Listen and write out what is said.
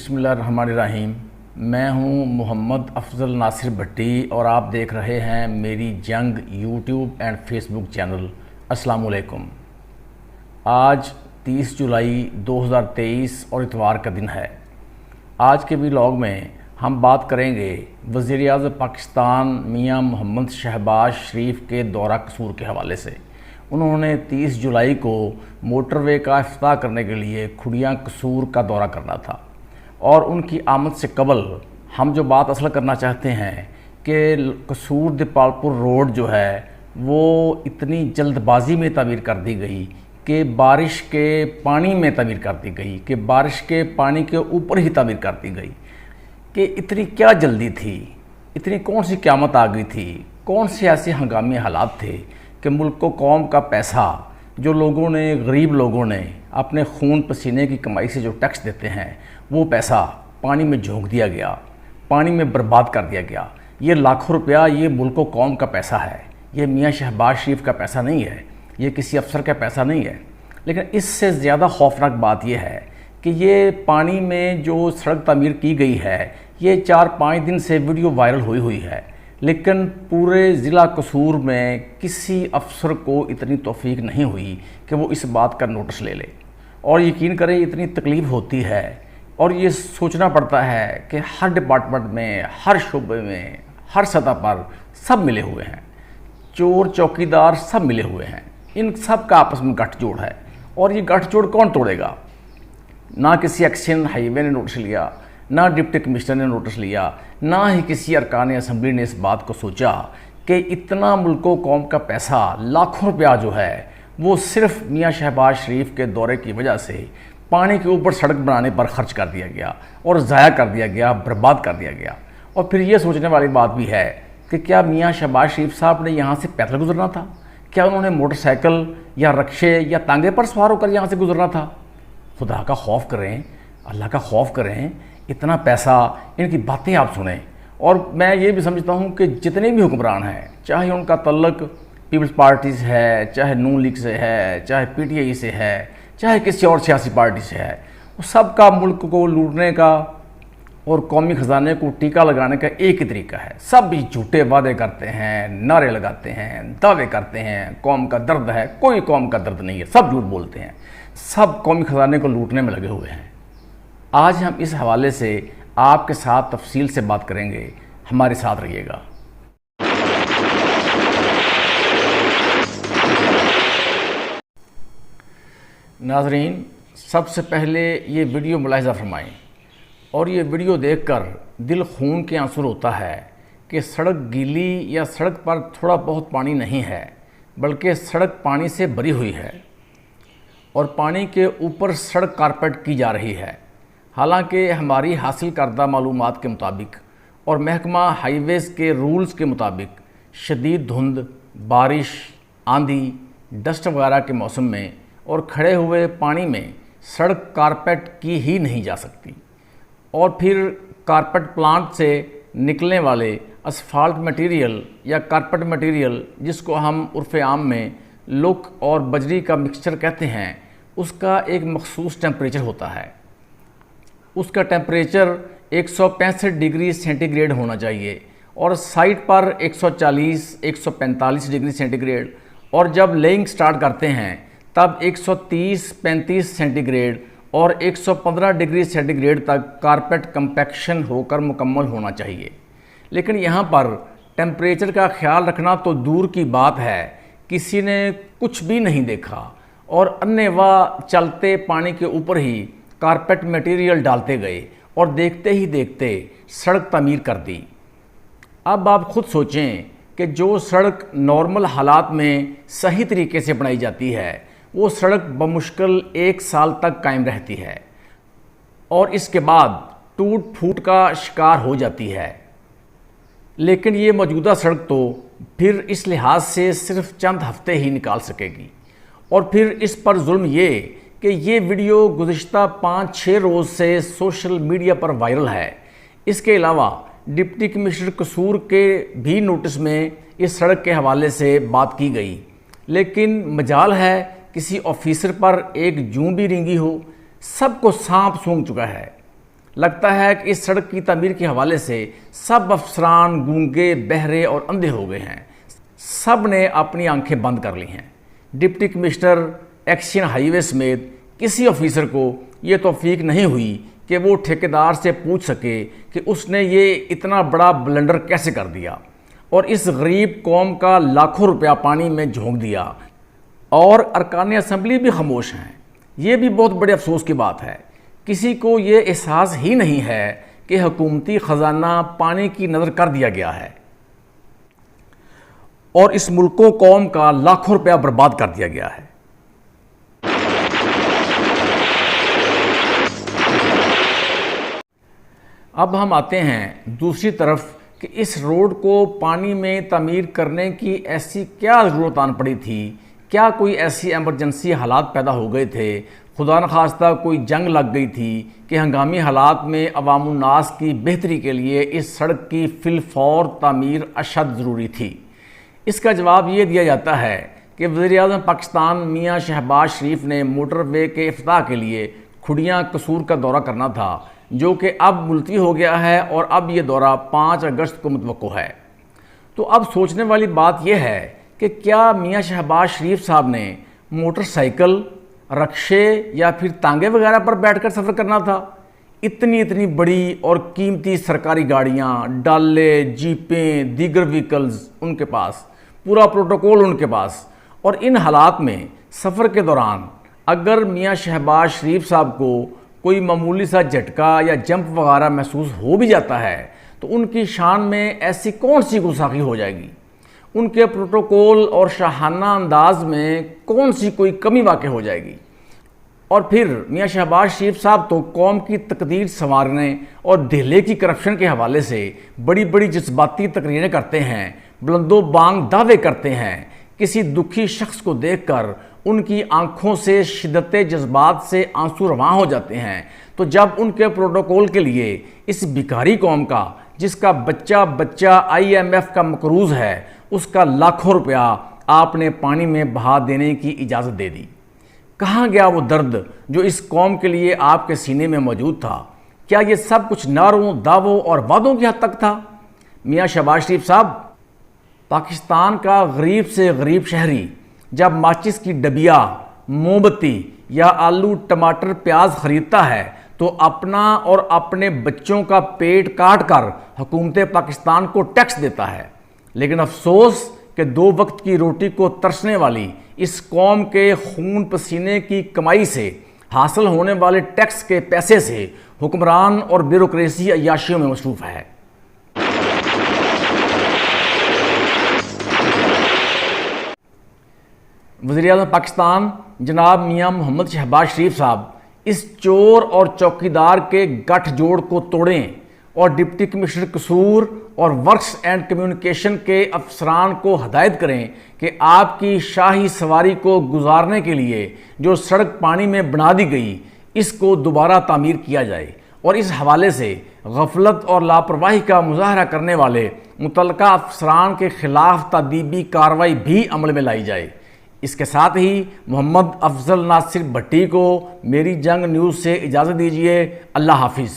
बिस्मिल्लाहिर्रहमानिर्रहीम। मैं हूं मोहम्मद अफजल नासिर भट्टी और आप देख रहे हैं मेरी जंग यूट्यूब एंड फेसबुक चैनल। अस्सलाम वालेकुम। आज 30 जुलाई 2023 और इतवार का दिन है। आज के व्लॉग में हम बात करेंगे वज़ीर-ए-आज़म पाकिस्तान मियां मोहम्मद शहबाज शरीफ के दौरा कसूर के हवाले से। उन्होंने 30 जुलाई को मोटरवे का इफ्तिताह करने के लिए खुड़ियाँ कसूर का दौरा करना था और उनकी आमद से कबल हम जो बात असल करना चाहते हैं कि कसूर दीपालपुर रोड जो है वो इतनी जल्दबाजी में तामीर कर दी गई कि बारिश के पानी में तामीर कर दी गई कि बारिश के पानी के ऊपर ही तामीर कर दी गई कि इतनी क्या जल्दी थी, इतनी कौन सी क़यामत आ गई थी, कौन से ऐसे हंगामी हालात थे कि मुल्क व कौम का पैसा जो लोगों ने, गरीब लोगों ने अपने खून पसीने की कमाई से जो टैक्स देते हैं वो पैसा पानी में झोंक दिया गया, पानी में बर्बाद कर दिया गया। ये लाखों रुपया ये मुल्क व कौम का पैसा है, ये मियां शहबाज शरीफ का पैसा नहीं है, ये किसी अफसर का पैसा नहीं है। लेकिन इससे ज़्यादा खौफनाक बात यह है कि ये पानी में जो सड़क तामीर की गई है ये 4-5 दिन से वीडियो वायरल हुई है, लेकिन पूरे ज़िला कसूर में किसी अफसर को इतनी तौफीक नहीं हुई कि वो इस बात का नोटिस ले ले। और यकीन करें इतनी तकलीफ़ होती है और ये सोचना पड़ता है कि हर डिपार्टमेंट में, हर शोबे में, हर सतह पर सब मिले हुए हैं, चोर चौकीदार सब मिले हुए हैं, इन सब का आपस में गठजोड़ है। और ये गठजोड़ कौन तोड़ेगा? ना किसी एक्शन हाईवे ने नोटिस लिया, ना डिप्टी कमिश्नर ने नोटिस लिया, ना ही किसी अरकान असम्बली ने इस बात को सोचा कि इतना मुल्को कौम का पैसा, लाखों रुपया जो है वो सिर्फ मियां शहबाज शरीफ के दौरे की वजह से पानी के ऊपर सड़क बनाने पर खर्च कर दिया गया और ज़ाया कर दिया गया, बर्बाद कर दिया गया। और फिर ये सोचने वाली बात भी है कि क्या मियां शहबाज शरीफ साहब ने यहाँ से पैदल गुजरना था? क्या उन्होंने मोटरसाइकिल या रक्शे या तांगे पर सवार होकर यहाँ से गुजरना था? खुदा का खौफ करें, अल्लाह का खौफ करें। इतना पैसा, इनकी बातें आप सुनें। और मैं ये भी समझता हूँ कि जितने भी हुक्मरान हैं, चाहे उनका तल्लक पीपल्स पार्टी से है, चाहे नून लीग से है, चाहे पीटीआई से है, चाहे किसी और सियासी पार्टी से है, वो सब का मुल्क को लूटने का और कौमी ख़जाने को टीका लगाने का एक ही तरीका है। सब भी झूठे वादे करते हैं, नारे लगाते हैं, दावे करते हैं, कौम का दर्द है। कोई कौम का दर्द नहीं है, सब झूठ बोलते हैं, सब कौमी ख़जाने को लूटने में लगे हुए हैं। आज हम इस हवाले से आपके साथ तफसील से बात करेंगे, हमारे साथ रहिएगा। नाज़रीन, सबसे पहले ये वीडियो मुलाहिज़ा फरमाएं और ये वीडियो देखकर दिल खून के आंसू होता है कि सड़क गीली या सड़क पर थोड़ा बहुत पानी नहीं है, बल्कि सड़क पानी से भरी हुई है और पानी के ऊपर सड़क कारपेट की जा रही है। हालांकि हमारी हासिल करदा मालूमात के मुताबिक और महकमा हाईवेज़ के रूल्स के मुताबिक शदीद धुंध, बारिश, आंधी, डस्ट वगैरह के मौसम में और खड़े हुए पानी में सड़क कारपेट की ही नहीं जा सकती। और फिर कारपेट प्लांट से निकलने वाले असफाल्ट मटेरियल या कारपेट मटेरियल, जिसको हम उर्फ़े आम में लुक और बजरी का मिक्सचर कहते हैं, उसका एक मखसूस टेम्परेचर होता है। उसका टेम्परेचर 165 डिग्री सेंटीग्रेड होना चाहिए और साइट पर 140-145 डिग्री सेंटीग्रेड, और जब लेइंग स्टार्ट करते हैं तब 130-35 सेंटीग्रेड और 115 डिग्री सेंटीग्रेड तक कारपेट कंपैक्शन होकर मुकम्मल होना चाहिए। लेकिन यहाँ पर टेम्परेचर का ख्याल रखना तो दूर की बात है, किसी ने कुछ भी नहीं देखा और अन्नेवा चलते पानी के ऊपर ही कारपेट मटेरियल डालते गए और देखते ही देखते सड़क तामीर कर दी। अब आप खुद सोचें कि जो सड़क नॉर्मल हालात में सही तरीके से बनाई जाती है वो सड़क बमुश्किल 1 साल तक कायम रहती है और इसके बाद टूट फूट का शिकार हो जाती है। लेकिन ये मौजूदा सड़क तो फिर इस लिहाज से सिर्फ चंद हफ्ते ही निकाल सकेगी। और फिर इस पर जुल्म ये कि ये वीडियो गुज़िश्ता 5-6 रोज़ से सोशल मीडिया पर वायरल है। इसके अलावा डिप्टी कमिश्नर कसूर के भी नोटिस में इस सड़क के हवाले से बात की गई, लेकिन मजाल है किसी ऑफिसर पर एक जूं भी रेंगी हो, सबको सांप सूंघ चुका है। لگتا ہے کہ اس سڑک کی تعمیر کے حوالے سے سب افسران گونگے، بہرے اور اندھے ہو گئے ہیں، سب نے اپنی آنکھیں بند کر لی ہیں۔ ڈپٹی کمشنر ایکسچینج ہائی وے سمیت کسی آفیسر کو یہ توفیق نہیں ہوئی کہ وہ ٹھیکیدار سے پوچھ سکے کہ اس نے یہ اتنا بڑا بلنڈر کیسے کر دیا اور اس غریب قوم کا لاکھوں روپیہ پانی میں جھونک دیا، اور ارکان اسمبلی بھی خاموش ہیں۔ یہ بھی بہت بڑے افسوس کی بات ہے، کسی کو یہ احساس ہی نہیں ہے کہ حکومتی خزانہ پانی کی نظر کر دیا گیا ہے اور اس ملک و قوم کا لاکھوں روپیہ برباد کر دیا گیا ہے۔ اب ہم آتے ہیں دوسری طرف کہ اس روڈ کو پانی میں تعمیر کرنے کی ایسی کیا ضرورت آن پڑی تھی، کیا کوئی ایسی ایمرجنسی حالات پیدا ہو گئے تھے، خدا نخواستہ کوئی جنگ لگ گئی تھی کہ ہنگامی حالات میں عوام الناس کی بہتری کے لیے اس سڑک کی فی الفور تعمیر اشد ضروری تھی؟ اس کا جواب یہ دیا جاتا ہے کہ وزیر اعظم پاکستان میاں شہباز شریف نے موٹر وے کے افتتاح کے لیے کھڑیاں قصور کا دورہ کرنا تھا، جو کہ اب ملتوی ہو گیا ہے اور اب یہ دورہ 5 اگست کو متوقع ہے۔ تو اب سوچنے والی بات یہ ہے کہ کیا میاں شہباز شریف صاحب نے موٹر سائیکل، رکشے یا پھر تانگے وغیرہ پر بیٹھ کر سفر کرنا تھا؟ اتنی بڑی اور قیمتی سرکاری گاڑیاں، ڈالے، جیپیں، دیگر وہیکلز ان کے پاس، پورا پروٹوکول ان کے پاس، اور ان حالات میں سفر کے دوران اگر میاں شہباز شریف صاحب کو کوئی معمولی سا جھٹکا یا جمپ وغیرہ محسوس ہو بھی جاتا ہے تو ان کی شان میں ایسی کون سی گستاخی ہو جائے گی، ان کے پروٹوکول اور شاہانہ انداز میں کون سی کوئی کمی واقع ہو جائے گی؟ اور پھر میاں شہباز شریف صاحب تو قوم کی تقدیر سنوارنے اور دہلی کی کرپشن کے حوالے سے بڑی جذباتی تقریریں کرتے ہیں، بلند و بانگ دعوے کرتے ہیں۔ کسی دکھی شخص کو دیکھ کر ان کی آنکھوں سے شدت جذبات سے آنسو رواں ہو جاتے ہیں، تو جب ان کے پروٹوکول کے لیے اس بھکاری قوم کا، جس کا بچہ IMF کا مقروض ہے، اس کا لاکھوں روپیہ آپ نے پانی میں بہا دینے کی اجازت دے دی، کہاں گیا وہ درد جو اس قوم کے لیے آپ کے سینے میں موجود تھا؟ کیا یہ سب کچھ نعروں، دعووں اور وعدوں کی حد تک تھا؟ میاں شہباز شریف صاحب، پاکستان کا غریب سے غریب شہری جب ماچس کی ڈبیا، موم بتی یا آلو، ٹماٹر، پیاز خریدتا ہے تو اپنا اور اپنے بچوں کا پیٹ کاٹ کر حکومت پاکستان کو ٹیکس دیتا ہے، لیکن افسوس کہ 2 وقت کی روٹی کو ترسنے والی اس قوم کے خون پسینے کی کمائی سے حاصل ہونے والے ٹیکس کے پیسے سے حکمران اور بیوروکریسی عیاشیوں میں مصروف ہے۔ وزیر اعظم پاکستان جناب میاں محمد شہباز شریف صاحب اس چور اور چوکیدار کے گٹھ جوڑ کو توڑیں اور ڈپٹی کمشنر قصور اور ورکس اینڈ کمیونیکیشن کے افسران کو ہدایت کریں کہ آپ کی شاہی سواری کو گزارنے کے لیے جو سڑک پانی میں بنا دی گئی، اس کو دوبارہ تعمیر کیا جائے، اور اس حوالے سے غفلت اور لاپرواہی کا مظاہرہ کرنے والے متعلقہ افسران کے خلاف تادیبی کارروائی بھی عمل میں لائی جائے۔ اس کے ساتھ ہی محمد افضل ناصر بھٹی کو میری جنگ نیوز سے اجازت دیجیے۔ اللہ حافظ۔